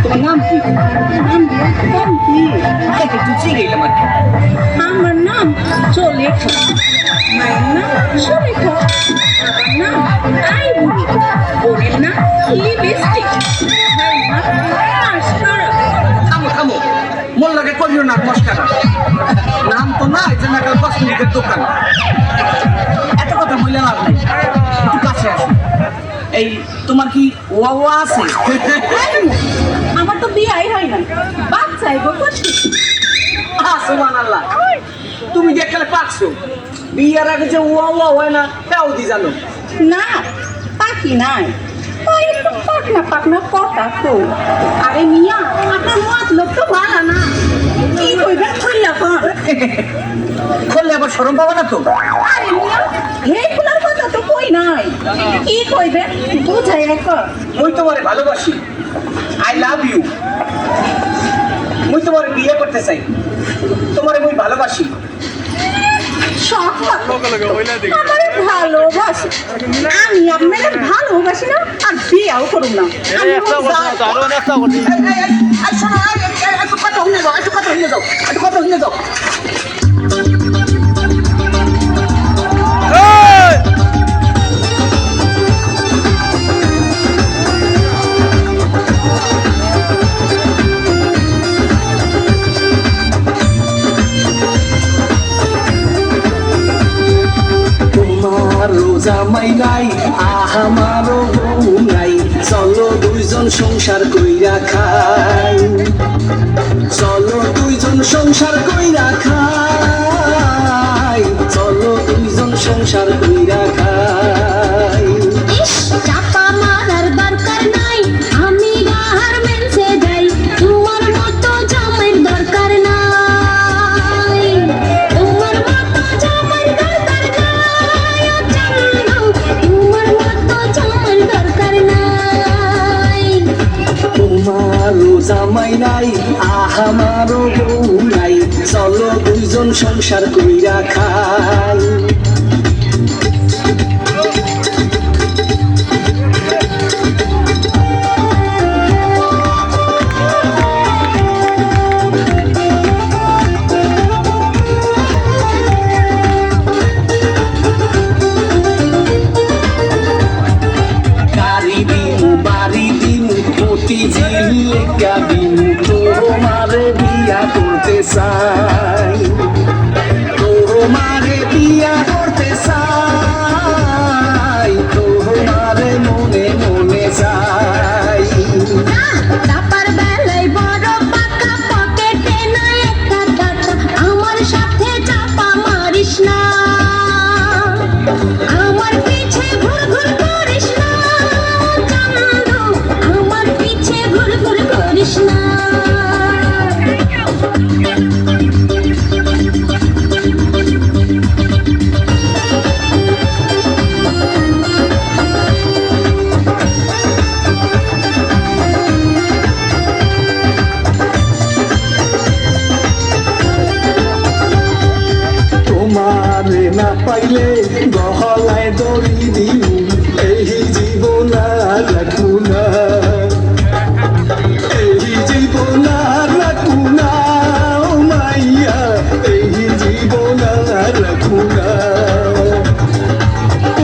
তোমার নাম কি? নাম দিয়েছিলাম কি? একটু চিড়াইলাম আর কি। আমার নাম চলেখা, মায়ের নাম সুলেখা, বাবার নাম আইভরি, বোনের নাম লিপস্টিক, ভাইয়ের নাম মাস্কারা। থামো থামো, মোল্লাকে করিও না মস্কারা। নাম তো না, এই জন্য একটা কসমেটিকের দোকান। এত কথা বললে লাভ নেই, একটু কাছে আসো। এই তোমার কি ওয়া ওয়া আছে? আমার তো বিয়াই হয় না, বাচ্চাই গো করছি। সুবহানাল্লাহ, তুমি যে এখানে পাচ্ছো বিয়ের আগে যে ওয়া ওয়া হয় না তাও দি জানো? না, পাখি নাই, তাই একটু পাকনা পাকনা কথা তো। আরে মিয়া, আপনার মতলব তো ভালো না, কি কইবেন খুললা কর। করলে আবার শরম পাবো না তো? আরে মিয়া, এইগুলার কথা তো কই নাই, কি কইবেন বুঝাই রাখো। মুই তোমারে ভালোবাসি, আই লাভ ইউ। মুই তোমার বিয়ে করতে চাই, তোমারে মুই ভালোবাসি। শখ আমারে ভালোবাসি, আমি আপনাদের ভালোবাসি না আর বিয়াও করুম না। আমি যাই। শোনো, একটু কথা হইলে যাও, একটু কথা হইলে যাও, একটু কথা হইলে যাও। জামাই নাই আমারও বউ নাই, চলো দুইজন সংসার কইরা খাই, চলো দুইজন সংসার কইরা খাই, চলো দুইজন সংসার কইরা খাই। চাপা মারার দরকার নাই, আমি গার্মেন্টসে যাই, তোমার মতো জামাইয়ের দরকার নাই, তোমার মতো জামাইয়ের দরকার নাই, ও জানো, তোমার মতো জামাইয়ের দরকার নাই। তোমারও জামাই নাই আমারও বউ নাই, চলো দুইজন সংসার কইরা খাই। তোমারে বিয়া করতে চাই, তোমারে বিয়া করতে চাই, তোমারে মনে মনে চাই। চাপার বেলায় বড় পাকা, পকেটে না একটা টাকা, আমার সাথে চাপা মারিস না, আমার পিছে ঘুর ঘুর করিস না, চান্দু, আমার পিছে ঘুর ঘুর করিস না। তোমারে না পাইলে গহলায় দড়ি দিউ, এই জীবন আর রাখু না, এই জীবন আর রাখু না, ও মাইয়া, এই জীবন আর রাখু না।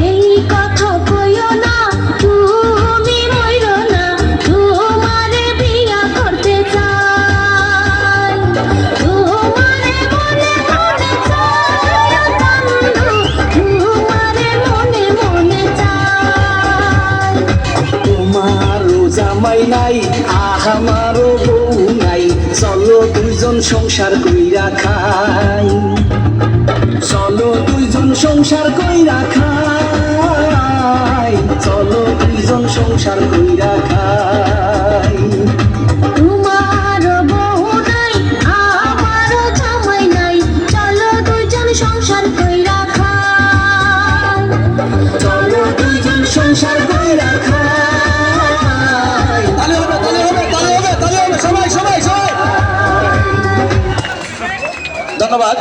এই কথা কইও না, তুমি মইরো না, তোমারে বিয়া করতে চাই, তোমারে মনে মনে চাই, বন্ধু, তোমারে মনে মনে চাই। তোমারও জামাই নাই আমারও বউ নাই, চলো দুইজন সংসার কইরা খাই, চলো দুইজন সংসার কইরা খাই, চলো দুইজন সংসার কইরা খাই। তোমার বউ নাই, আমারও জামাই নাই, চলো দুইজন সংসার কইরা খাই, চলো দুইজন সংসার কইরা খাই। তালে হবে, তালে হবে, তালে হবে, তালে হবে, সবাই সবাই সবাই। ধন্যবাদ।